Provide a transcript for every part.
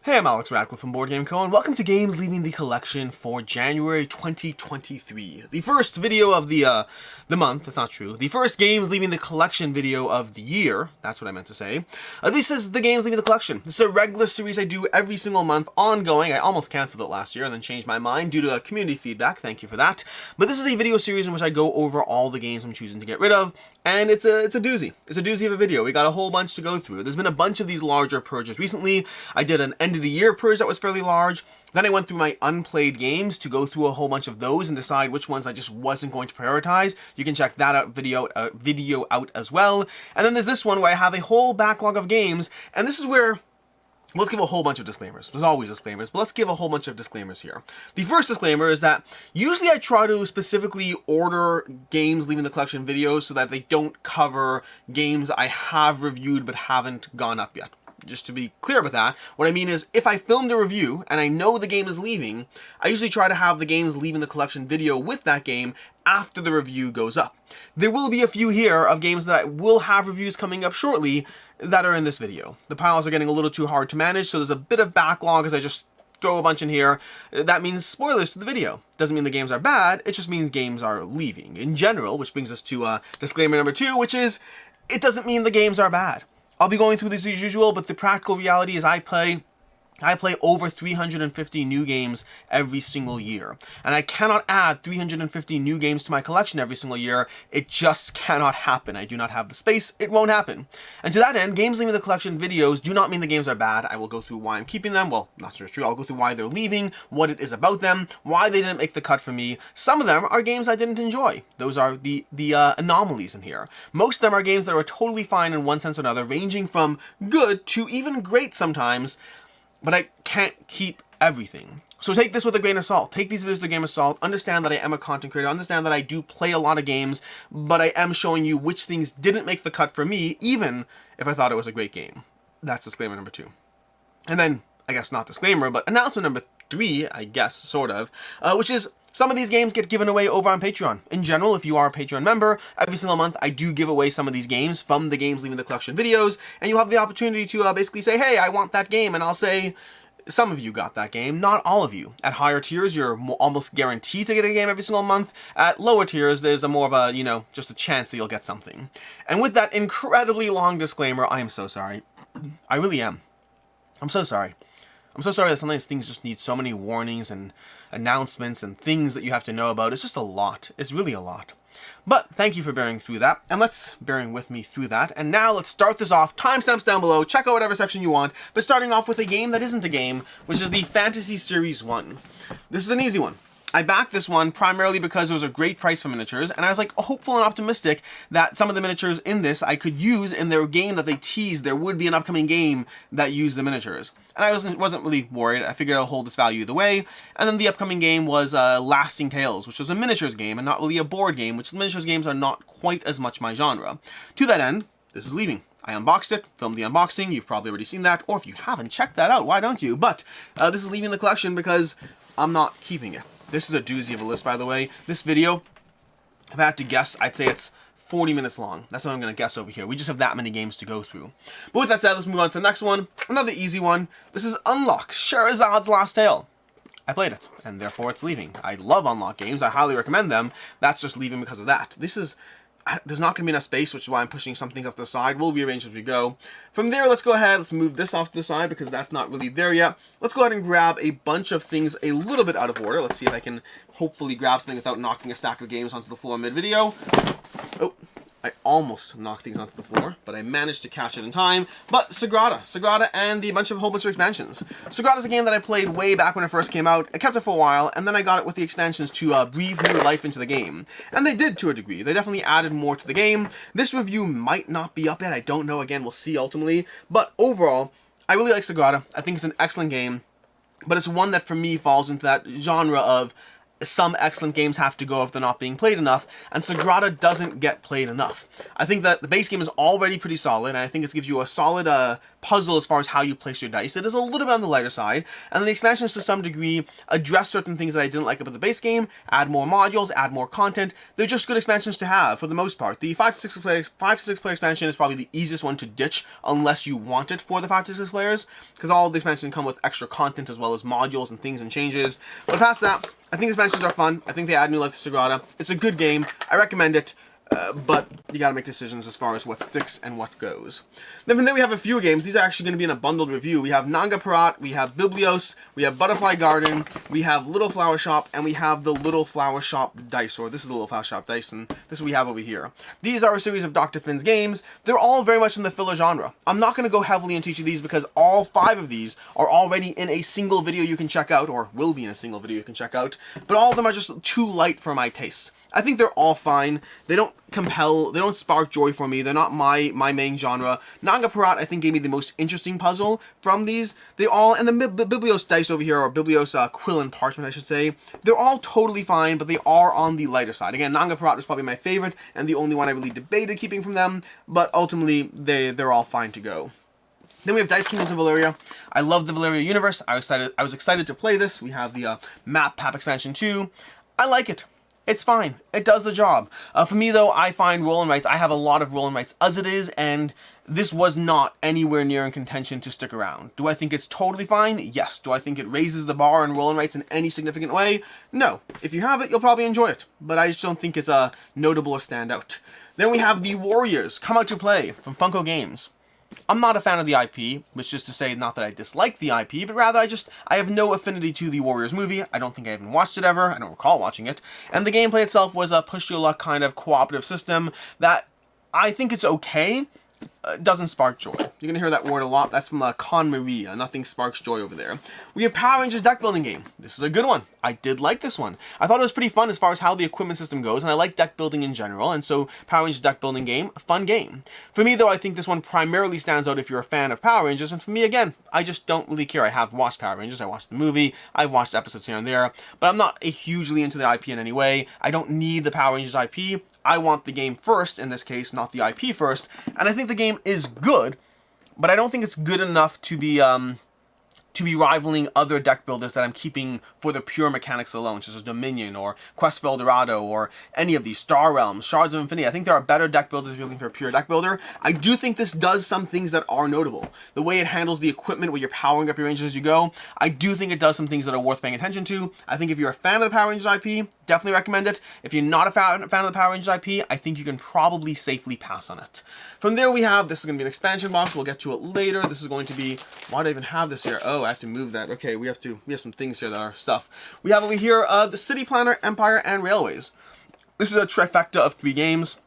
Hey, I'm Alex Radcliffe from Board Game Co. and welcome to Games Leaving the Collection for January 2023. The first video of the month, that's not true. The first Games Leaving the Collection video of the year, that's what I meant to say. This is the Games Leaving the Collection. This is a regular series I do every single month, ongoing. I almost canceled it last year and then changed my mind due to community feedback, thank you for that. But this is a video series in which I go over all the games I'm choosing to get rid of, and it's a doozy. It's a doozy of a video. We got a whole bunch to go through. There's been a bunch of these larger purges recently. I did an end of the year purge that was fairly large. Then I went through my unplayed games to go through a whole bunch of those and decide which ones I just wasn't going to prioritize. You can check that out video out as well. And then there's this one where I have a whole backlog of games, and this is where let's give a whole bunch of disclaimers. There's always disclaimers, but let's give a whole bunch of disclaimers here. The first disclaimer is that usually I try to specifically order games leaving the collection videos so that they don't cover games I have reviewed but haven't gone up yet. Just to be clear with that, what I mean is if I filmed a review and I know the game is leaving, I usually try to have the games leaving the collection video with that game after the review goes up. There will be a few here of games that I will have reviews coming up shortly that are in this video. The piles are getting a little too hard to manage, so there's a bit of backlog as I just throw a bunch in here. That means spoilers to the video. Doesn't mean the games are bad, it just means games are leaving in general, which brings us to disclaimer number 2, which is it doesn't mean the games are bad. I'll be going through this as usual, but the practical reality is I play over 350 new games every single year. And I cannot add 350 new games to my collection every single year. It just cannot happen. I do not have the space. It won't happen. And to that end, games leaving the collection videos do not mean the games are bad. I will go through why I'm keeping them. Well, not so true. I'll go through why they're leaving, what it is about them, why they didn't make the cut for me. Some of them are games I didn't enjoy. Those are the anomalies in here. Most of them are games that are totally fine in one sense or another, ranging from good to even great sometimes. But I can't keep everything. So take this with a grain of salt. Take these videos with a grain of salt. Understand that I am a content creator. Understand that I do play a lot of games, but I am showing you which things didn't make the cut for me, even if I thought it was a great game. That's disclaimer number 2. And then, I guess not disclaimer, but announcement number 3, I guess, sort of, which is some of these games get given away over on Patreon. In general, if you are a Patreon member, every single month I do give away some of these games from the Games Leaving the Collection videos, and you'll have the opportunity to basically say, hey, I want that game, and I'll say, some of you got that game, not all of you. At higher tiers, you're almost guaranteed to get a game every single month. At lower tiers, there's a more of a, just a chance that you'll get something. And with that incredibly long disclaimer, I am so sorry. I really am. I'm so sorry. I'm so sorry that sometimes things just need so many warnings and announcements and things that you have to know about. It's just a lot. It's really a lot. But thank you for bearing through that, and bearing with me through that. And now let's start this off. Timestamps down below. Check out whatever section you want. But starting off with a game that isn't a game, which is the Fantasy Series 1. This is an easy one. I backed this one primarily because it was a great price for miniatures, and I was like hopeful and optimistic that some of the miniatures in this I could use in their game that they teased there would be an upcoming game that used the miniatures. And I wasn't really worried. I figured I'll hold this value either way. And then the upcoming game was Lasting Tales, which was a miniatures game and not really a board game, which miniatures games are not quite as much my genre. To that end, this is leaving. I unboxed it, filmed the unboxing. You've probably already seen that, or if you haven't, check that out. Why don't you? But this is leaving the collection because I'm not keeping it. This is a doozy of a list, by the way. This video, if I had to guess, I'd say it's 40 minutes long. That's what I'm going to guess over here. We just have that many games to go through. But with that said, let's move on to the next one. Another easy one. This is Unlock, Scheherazade's Last Tale. I played it, and therefore it's leaving. I love Unlock games. I highly recommend them. That's just leaving because of that. There's not going to be enough space, which is why I'm pushing some things off to the side. We'll rearrange as we go. From there, let's go ahead. Let's move this off to the side because that's not really there yet. Let's go ahead and grab a bunch of things a little bit out of order. Let's see if I can hopefully grab something without knocking a stack of games onto the floor mid-video. Oh, I almost knocked things onto the floor, but I managed to catch it in time. But Sagrada and the whole bunch of expansions. Sagrada's a game that I played way back when it first came out. I kept it for a while, and then I got it with the expansions to breathe new life into the game. And they did to a degree. They definitely added more to the game. This review might not be up yet. I don't know. Again, we'll see ultimately. But overall, I really like Sagrada. I think it's an excellent game, but it's one that for me falls into that genre of some excellent games have to go if they're not being played enough, and Sagrada doesn't get played enough. I think that the base game is already pretty solid, and I think it gives you a solid puzzle as far as how you place your dice. It is a little bit on the lighter side, and the expansions to some degree address certain things that I didn't like about the base game, add more modules, add more content. They're just good expansions to have for the most part. The 5 to 6 player expansion is probably the easiest one to ditch unless you want it for the 5 to 6 players, because all the expansions come with extra content as well as modules and things and changes. But past that, I think expansions are fun. I think they add new life to Sagrada. It's a good game. I recommend it. But you gotta make decisions as far as what sticks and what goes. Then from there we have a few games. These are actually going to be in a bundled review. We have Mnkymnd, we have Biblios, we have Butterfly Garden, we have Little Flower Shop, and we have the Little Flower Shop Dice, or this is the Little Flower Shop Dice, and this is what we have over here. These are a series of Dr. Finn's games. They're all very much in the filler genre. I'm not going to go heavily into each of these because all 5 of these are already in a single video you can check out, or will be in a single video you can check out, but all of them are just too light for my taste. I think they're all fine. They don't compel, they don't spark joy for me. They're not my main genre. Mnkymnd, I think, gave me the most interesting puzzle from these. They all, and the Biblios dice over here, or Biblios quill and parchment, I should say, they're all totally fine, but they are on the lighter side. Again, Mnkymnd is probably my favorite, and the only one I really debated keeping from them, but ultimately, they're all fine to go. Then we have Dice Kingdoms of Valeria. I love the Valeria universe. I was excited to play this. We have the map pack expansion too. I like it. It's fine. It does the job. For me, though, I find roll and writes. I have a lot of roll and writes as it is, and this was not anywhere near in contention to stick around. Do I think it's totally fine? Yes. Do I think it raises the bar in roll and writes in any significant way? No. If you have it, you'll probably enjoy it, but I just don't think it's a notable or standout. Then we have The Warriors Come Out to Play from Funko Games. I'm not a fan of the IP, which is to say not that I dislike the IP, but rather I have no affinity to the Warriors movie. I don't think I even watched it ever. I don't recall watching it. And the gameplay itself was a push-your-luck kind of cooperative system that I think it's okay. Doesn't spark joy. You're going to hear that word a lot. That's from Con Marie. Nothing sparks joy over there. We have Power Rangers deck building game. This is a good one. I did like this one. I thought it was pretty fun as far as how the equipment system goes, and I like deck building in general, and so Power Rangers deck building game, a fun game. For me, though, I think this one primarily stands out if you're a fan of Power Rangers, and for me, again, I just don't really care. I have watched Power Rangers. I watched the movie. I've watched episodes here and there, but I'm not hugely into the IP in any way. I don't need the Power Rangers IP. I want the game first, in this case, not the IP first, and I think the game is good, but I don't think it's good enough to be rivaling other deck builders that I'm keeping for the pure mechanics alone, such as Dominion or Quest for El Dorado or any of these, Star Realms, Shards of Infinity. I think there are better deck builders if you're looking for a pure deck builder. I do think this does some things that are notable. The way it handles the equipment where you're powering up your Rangers as you go, I do think it does some things that are worth paying attention to. I think if you're a fan of the Power Rangers IP, definitely recommend it. If you're not a fan of the Power Rangers IP, I think you can probably safely pass on it. From there we have, this is going to be an expansion box. We'll get to it later. This is going to be, why do I even have this here? Oh, I have to move that. Okay, we have some things here that are stuff. We have over here the City Planner, Empire, and Railways. This is a trifecta of 3 games.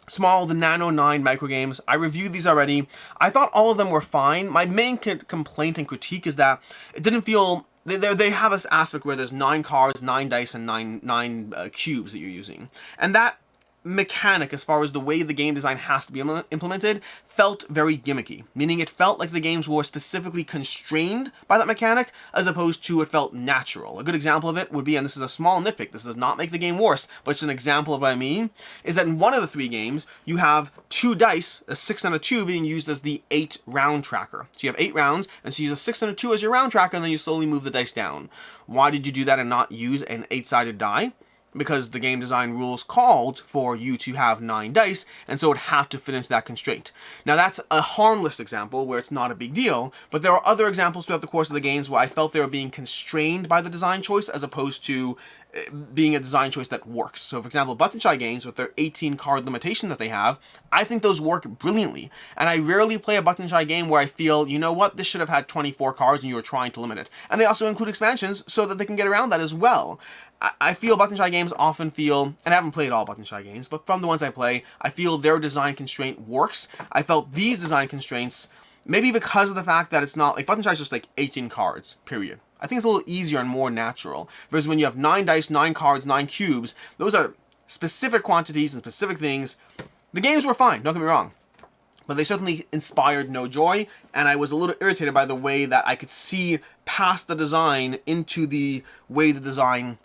Small, the Nano 9 micro games. I reviewed these already. I thought all of them were fine. My main complaint and critique is that it didn't feel... They have this aspect where there's 9 cards, 9 dice, and 9 cubes that you're using. And that mechanic, as far as the way the game design has to be implemented, felt very gimmicky, meaning it felt like the games were specifically constrained by that mechanic as opposed to it felt natural. A good example of it would be, and this is a small nitpick, this does not make the game worse, but it's an example of what I mean, is that in one of the 3 games, you have 2 dice, a 6 and a 2, being used as the 8 round tracker. So you have 8 rounds, and so you use a 6 and a 2 as your round tracker, and then you slowly move the dice down. Why did you do that and not use an 8-sided die? Because the game design rules called for you to have 9 dice, and so it had to fit into that constraint. Now that's a harmless example where it's not a big deal, but there are other examples throughout the course of the games where I felt they were being constrained by the design choice as opposed to being a design choice that works. So for example, Button Shy games with their 18 card limitation that they have, I think those work brilliantly. And I rarely play a Button Shy game where I feel, you know what, this should have had 24 cards and you were trying to limit it. And they also include expansions so that they can get around that as well. I feel Button Shy games often feel, and I haven't played all Button Shy games, but from the ones I play, I feel their design constraint works. I felt these design constraints, maybe because of the fact that it's not, like Button Shy is just like 18 cards, period. I think it's a little easier and more natural. Whereas when you have 9 dice, 9 cards, 9 cubes, those are specific quantities and specific things. The games were fine, don't get me wrong. But they certainly inspired no joy, and I was a little irritated by the way that I could see past the design into the way the design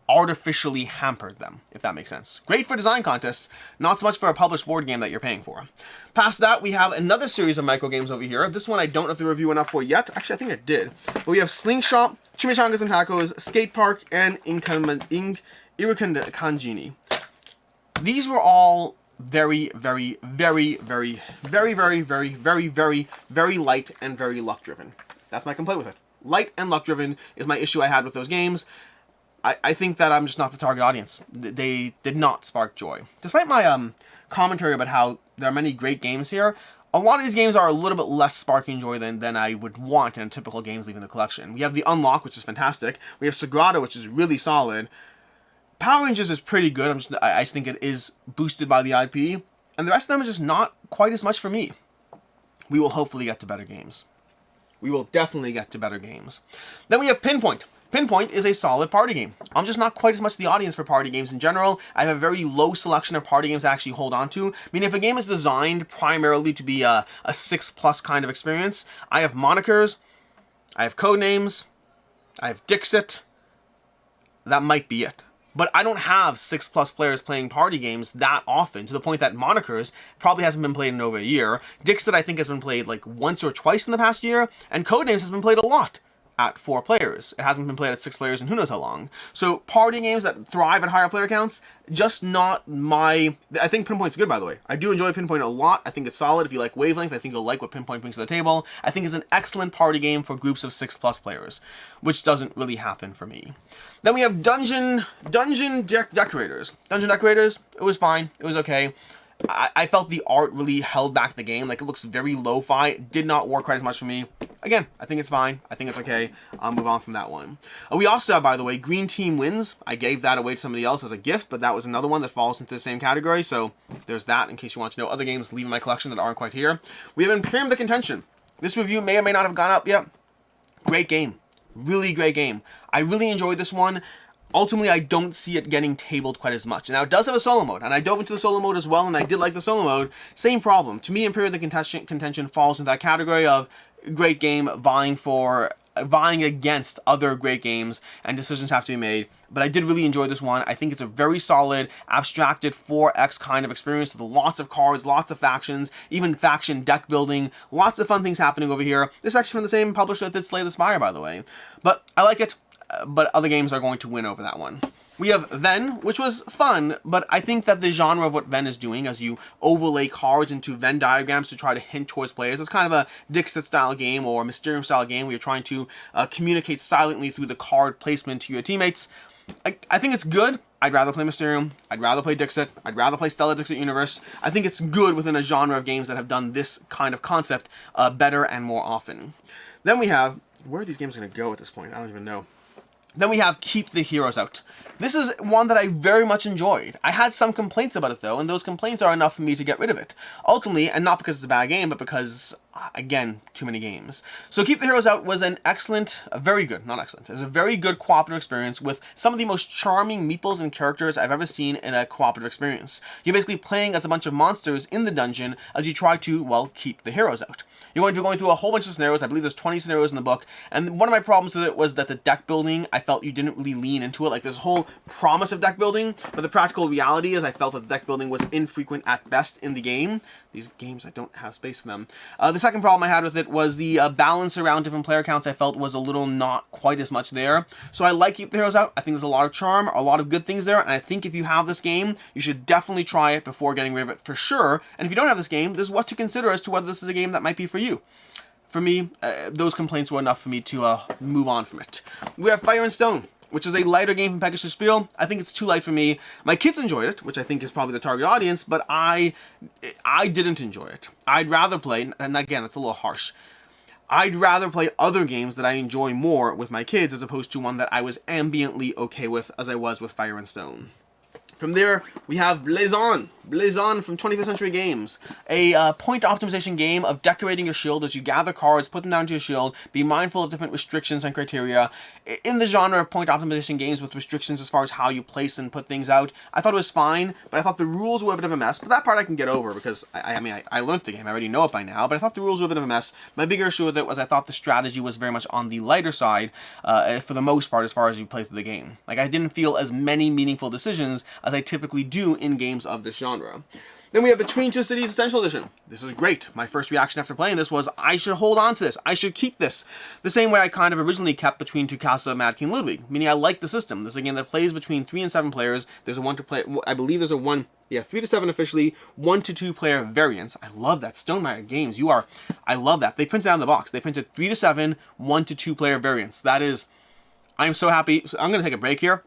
artificially hampered them, if that makes sense. Great for design contests, not so much for a published board game that you're paying for. Past that, we have another series of micro games over here. This one I don't have to review enough for yet. Actually, I think I did. But we have Slingshot, Chimichangas and Tacos, Skate Park, and Mnkymnd Kanjini. These were all very, very, very, very, very, very, very, very, very, very light and very luck-driven. That's my complaint with it. Light and luck-driven is my issue I had with those games. I think that I'm just not the target audience. They did not spark joy. Despite my commentary about how there are many great games here, a lot of these games are a little bit less sparking joy than I would want in typical games leaving the collection. We have the Unlock, which is fantastic. We have Sagrada, which is really solid. Power Rangers is pretty good. I think it is boosted by the IP. And the rest of them are just not quite as much for me. We will hopefully get to better games. We will definitely get to better games. Then we have PinPoint. PinPoint is a solid party game. I'm just not quite as much the audience for party games in general. I have a very low selection of party games I actually hold on to. I mean, if a game is designed primarily to be a 6+ kind of experience, I have monikers, I have codenames, I have Dixit. That might be it. But I don't have 6+ players playing party games that often, to the point that Monikers probably hasn't been played in over a year. Dixit, I think, has been played like once or twice in the past year, and Codenames has been played a lot at 4 players. It hasn't been played at 6 players in who knows how long. So party games that thrive at higher player counts, just not my... I think PinPoint's good, by the way. I do enjoy PinPoint a lot. I think it's solid. If you like Wavelength, I think you'll like what PinPoint brings to the table. I think it's an excellent party game for groups of 6+ players, which doesn't really happen for me. Then we have Decorators. Dungeon Decorators, it was fine. It was okay. I felt the art really held back the game. Like, it looks very lo-fi. It did not work quite as much for me. Again, I think it's fine. I think it's okay. I'll move on from that one. We also have, by the way, Green Team Wins. I gave that away to somebody else as a gift, but that was another one that falls into the same category. So there's that, in case you want to know other games leaving my collection that aren't quite here. We have Imperium the Contention. This review may or may not have gone up yet. Great game. Really great game. I really enjoyed this one. Ultimately, I don't see it getting tabled quite as much. Now, it does have a solo mode, and I dove into the solo mode as well, and I did like the solo mode. Same problem. To me, Imperium the Contention falls into that category of great game vying against other great games, and decisions have to be made. But I did really enjoy this one. I think it's a very solid, abstracted 4X kind of experience with lots of cards, lots of factions, even faction deck building, lots of fun things happening over here. This is actually from the same publisher that did Slay the Spire, by the way. But I like it. But other games are going to win over that one. We have Venn, which was fun, but I think that the genre of what Venn is doing, as you overlay cards into Venn diagrams to try to hint towards players, it's kind of a Dixit style game or Mysterium style game where you're trying to communicate silently through the card placement to your teammates. I think it's good. I'd rather play Mysterium. I'd rather play Dixit. I'd rather play Stella Dixit Universe. I think it's good within a genre of games that have done this kind of concept better and more often. Then we have... Where are these games going to go at this point? I don't even know. Then we have Keep the Heroes Out. This is one that I very much enjoyed. I had some complaints about it though, and those complaints are enough for me to get rid of it. Ultimately, and not because it's a bad game, but because, again, too many games. So Keep the Heroes Out was an excellent, very good, not excellent, it was a very good cooperative experience with some of the most charming meeples and characters I've ever seen in a cooperative experience. You're basically playing as a bunch of monsters in the dungeon as you try to, well, keep the heroes out. You're going to be going through a whole bunch of scenarios. I believe there's 20 scenarios in the book. And one of my problems with it was that the deck building, I felt you didn't really lean into it. Like, there's a whole promise of deck building, but the practical reality is I felt that the deck building was infrequent at best in the game. These games, I don't have space for them. The second problem I had with it was the balance around different player counts I felt was a little not quite as much there. So I like Keep the Heroes Out. I think there's a lot of charm, a lot of good things there, and I think if you have this game, you should definitely try it before getting rid of it for sure. And if you don't have this game, this is what to consider as to whether this is a game that might be for you. For me, those complaints were enough for me to move on from it. We have Fire and Stone, which is a lighter game from Pegasus Spiel. I think it's too light for me. My kids enjoyed it, which I think is probably the target audience, but I didn't enjoy it. I'd rather play, and again, it's a little harsh, I'd rather play other games that I enjoy more with my kids as opposed to one that I was ambiently okay with as I was with Fire and Stone. From there, we have Blazon. Blazon from 25th Century Games. A point optimization game of decorating your shield as you gather cards, put them down to your shield, be mindful of different restrictions and criteria. In the genre of point optimization games with restrictions as far as how you place and put things out, I thought it was fine, but I thought the rules were a bit of a mess. But that part I can get over because, I learned the game. I already know it by now, but I thought the rules were a bit of a mess. My bigger issue with it was I thought the strategy was very much on the lighter side for the most part as far as you play through the game. Like, I didn't feel as many meaningful decisions as I typically do in games of this genre. Then we have Between Two Cities Essential Edition. This is great. My first reaction after playing this was, I should hold on to this. I should keep this. The same way I kind of originally kept Between Two Castles of Mad King Ludwig, meaning I like the system. This is a game that plays between 3 and 7 players. There's a 1 to play, I believe there's a 3 to 7 officially, 1 to 2 player variants. I love that. Stonemaier Games, I love that. They printed out in the box. They printed 3 to 7, 1 to 2 player variants. That is, I'm so happy. So I'm going to take a break here.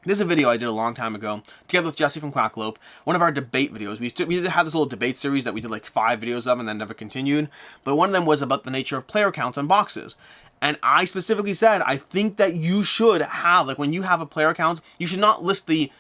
This is a video I did a long time ago, together with Jesse from Quacklope, one of our debate videos. We did have this little debate series that we did like 5 videos of and then never continued, but one of them was about the nature of player counts on boxes. And I specifically said, I think that you should have, like when you have a player count, you should not list the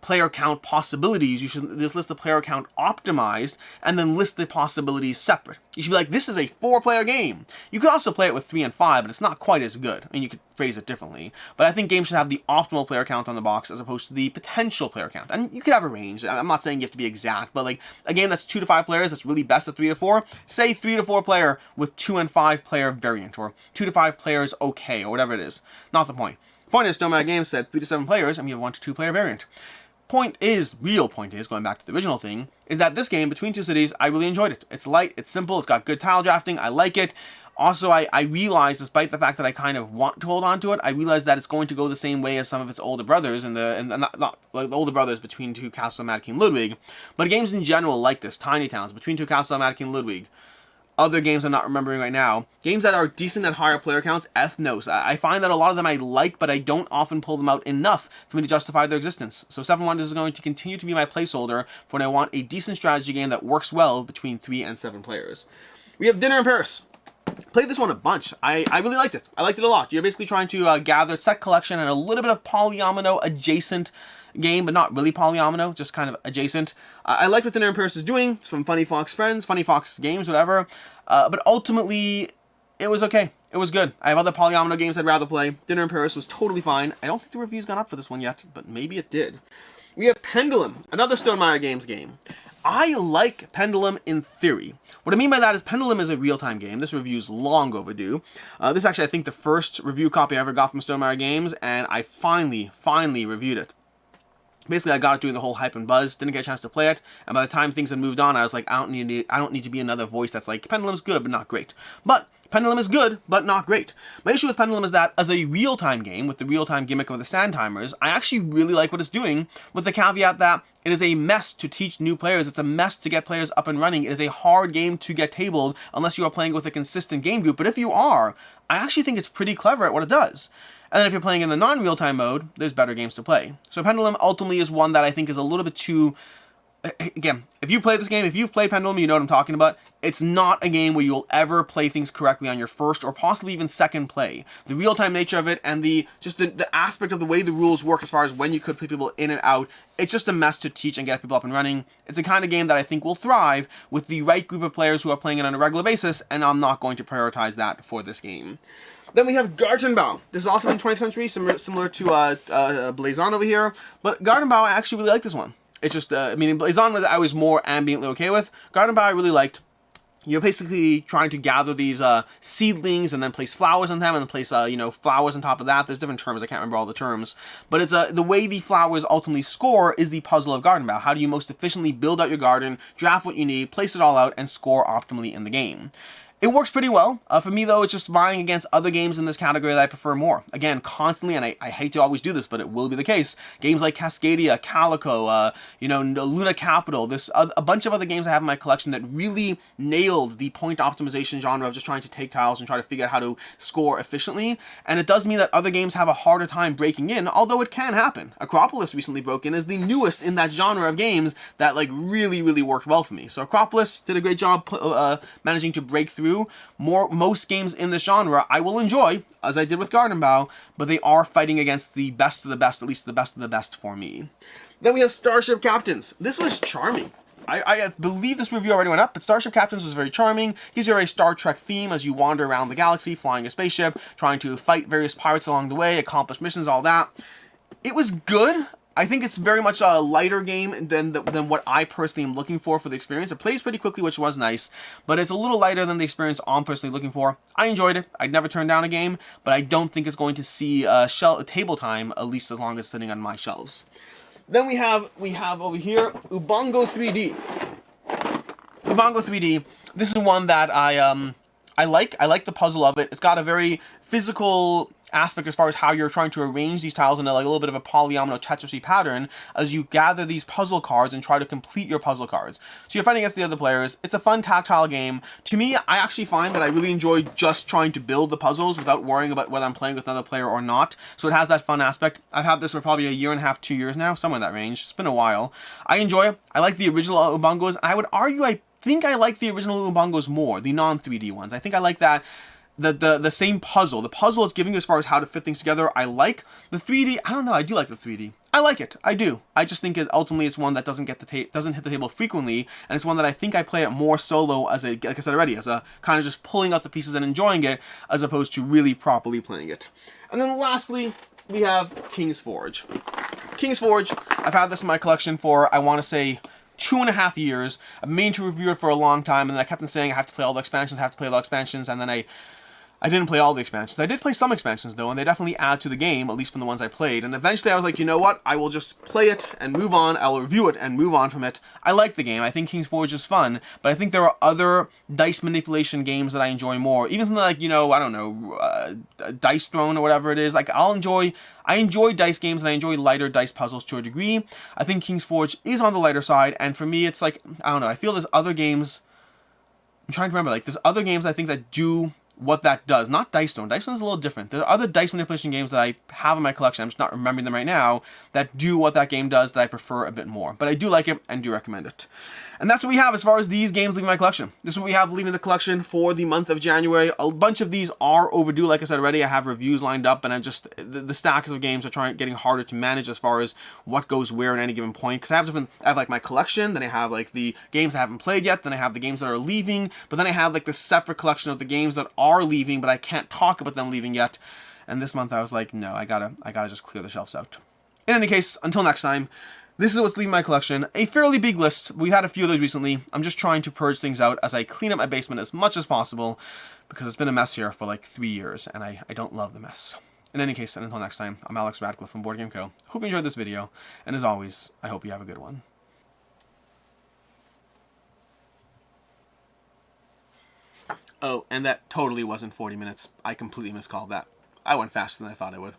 player count possibilities, you should just list the player count optimized and then list the possibilities separate. You should be like, this is a 4-player game. You could also play it with 3 and 5, but it's not quite as good. I mean, you could phrase it differently, but I think games should have the optimal player count on the box as opposed to the potential player count. And you could have a range. I'm not saying you have to be exact, but like a game that's 2 to 5 players that's really best at 3 to 4, say 3 to 4 player with 2 and 5 player variant, or 2 to 5 players okay, or whatever it is. Not the point. The point is, Stonemaier Games said 3 to 7 players, and you have 1 to 2 player variant. Real point is, going back to the original thing, is that this game, Between Two Cities, I really enjoyed it. It's light, it's simple, it's got good tile drafting, I like it. Also, I realize, despite the fact that I kind of want to hold on to it, I realize that it's going to go the same way as some of its older brothers, not like the older brothers Between Two Castles of Mad King Ludwig, but games in general like this, Tiny Towns, Between Two Castles of Mad King Ludwig, other games I'm not remembering right now, games that are decent at higher player counts, Ethnos. I find that a lot of them I like, but I don't often pull them out enough for me to justify their existence. So 7 Wonders is going to continue to be my placeholder for when I want a decent strategy game that works well between 3 and 7 players. We have Dinner in Paris. Played this one a bunch. I really liked it. I liked it a lot. You're basically trying to gather set collection and a little bit of polyomino adjacent game, but not really polyomino, just kind of adjacent. I like what Dinner in Paris is doing. It's from Funny Fox Friends, Funny Fox Games, whatever. But ultimately, it was okay. It was good. I have other polyomino games I'd rather play. Dinner in Paris was totally fine. I don't think the review's gone up for this one yet, but maybe it did. We have Pendulum, another Stonemaier Games game. I like Pendulum in theory. What I mean by that is Pendulum is a real-time game. This review's long overdue. This is actually, I think, the first review copy I ever got from Stonemaier Games, and I finally reviewed it. Basically, I got it doing the whole hype and buzz, didn't get a chance to play it, and by the time things had moved on, I was like, I don't need to be another voice that's like, Pendulum's good, but not great. But Pendulum is good, but not great. My issue with Pendulum is that, as a real-time game, with the real-time gimmick of the sand timers, I actually really like what it's doing, with the caveat that it is a mess to teach new players. It's a mess to get players up and running. It is a hard game to get tabled, unless you are playing with a consistent game group. But if you are, I actually think it's pretty clever at what it does. And then if you're playing in the non-real-time mode, there's better games to play. So Pendulum ultimately is one that I think is a little bit too... Again, if you play this game, if you've played Pendulum, you know what I'm talking about. It's not a game where you'll ever play things correctly on your first or possibly even second play. The real-time nature of it and the aspect of the way the rules work as far as when you could put people in and out, it's just a mess to teach and get people up and running. It's a kind of game that I think will thrive with the right group of players who are playing it on a regular basis, and I'm not going to prioritize that for this game. Then we have Gartenbau. This is also in 20th century, similar to Blazon over here. But Gartenbau, I actually really like this one. It's just, Blazon I was more ambiently okay with. Gartenbau I really liked. You're basically trying to gather these seedlings and then place flowers on them and place, flowers on top of that. There's different terms. I can't remember all the terms. But it's the way the flowers ultimately score is the puzzle of Gartenbau. How do you most efficiently build out your garden, draft what you need, place it all out, and score optimally in the game? It works pretty well. For me, though, it's just vying against other games in this category that I prefer more. Again, constantly, and I hate to always do this, but it will be the case. Games like Cascadia, Calico, Luna Capital, there's a bunch of other games I have in my collection that really nailed the point optimization genre of just trying to take tiles and try to figure out how to score efficiently. And it does mean that other games have a harder time breaking in, although it can happen. Acropolis recently broke in as the newest in that genre of games that really worked well for me. So Acropolis did a great job managing to break through through, most games in this genre I will enjoy, as I did with Gartenbau, but they are fighting against the best of the best, at least the best of the best for me. Then we have Starship Captains. This was charming. I believe this review already went up, but Starship Captains was very charming. Gives you a very Star Trek theme as you wander around the galaxy, flying a spaceship, trying to fight various pirates along the way, accomplish missions, all that. It was good. I think it's very much a lighter game than what I personally am looking for the experience. It plays pretty quickly, which was nice, but it's a little lighter than the experience I'm personally looking for. I enjoyed it. I'd never turn down a game, but I don't think it's going to see table time, at least as long as it's sitting on my shelves. Then we have over here Ubongo 3D. Ubongo 3D. This is one that I like. I like the puzzle of it. It's got a very physical aspect as far as how you're trying to arrange these tiles in a little bit of a polyomino Tetris-y pattern as you gather these puzzle cards and try to complete your puzzle cards. So you're fighting against the other players. It's a fun tactile game. To me, I actually find that I really enjoy just trying to build the puzzles without worrying about whether I'm playing with another player or not. So it has that fun aspect. I've had this for probably a year and a half, 2 years now, somewhere in that range. It's been a while. I enjoy it. I like the original Ubongos. I would argue I think I like the original Ubongos more, the non-3D ones. I think I like that. The same puzzle. The puzzle it's giving you as far as how to fit things together, I like. The 3D, I don't know, I do like the 3D. I like it, I do. I just think ultimately it's one that doesn't hit the table frequently, and it's one that I think I play it more solo as like I said already, as a kind of just pulling out the pieces and enjoying it, as opposed to really properly playing it. And then lastly, we have King's Forge. King's Forge, I've had this in my collection for, I want to say, 2.5 years. I've been meaning to review it for a long time, and then I kept on saying I have to play all the expansions, and then I didn't play all the expansions. I did play some expansions, though, and they definitely add to the game, at least from the ones I played. And eventually I was like, you know what? I will just play it and move on. I'll review it and move on from it. I like the game. I think King's Forge is fun, but I think there are other dice manipulation games that I enjoy more. Even something like, I don't know, Dice Throne or whatever it is. Like, I enjoy dice games, and I enjoy lighter dice puzzles to a degree. I think King's Forge is on the lighter side, and for me, it's like, I don't know, I feel there's other games, I'm trying to remember, like, there's other games I think that do what that does. Not Dice Throne. Dice Throne is a little different. There are other dice manipulation games that I have in my collection, I'm just not remembering them right now, that do what that game does that I prefer a bit more. But I do like it and do recommend it. And that's what we have as far as these games leaving my collection. This is what we have leaving the collection for the month of January. A bunch of these are overdue, like I said already. I have reviews lined up, and I'm just, the stacks of games are getting harder to manage as far as what goes where at any given point. Because I have like my collection, then I have like the games I haven't played yet, then I have the games that are leaving, but then I have like the separate collection of the games that are leaving, but I can't talk about them leaving yet. And this month I was like, no, I gotta just clear the shelves out. In any case, until next time, this is what's leaving my collection. A fairly big list. We've had a few of those recently. I'm just trying to purge things out as I clean up my basement as much as possible, because it's been a mess here for like 3 years, and I don't love the mess. In any case, and until next time, I'm Alex Radcliffe from Board Game Co. Hope you enjoyed this video, and as always, I hope you have a good one. Oh, and that totally wasn't 40 minutes. I completely miscalled that. I went faster than I thought I would.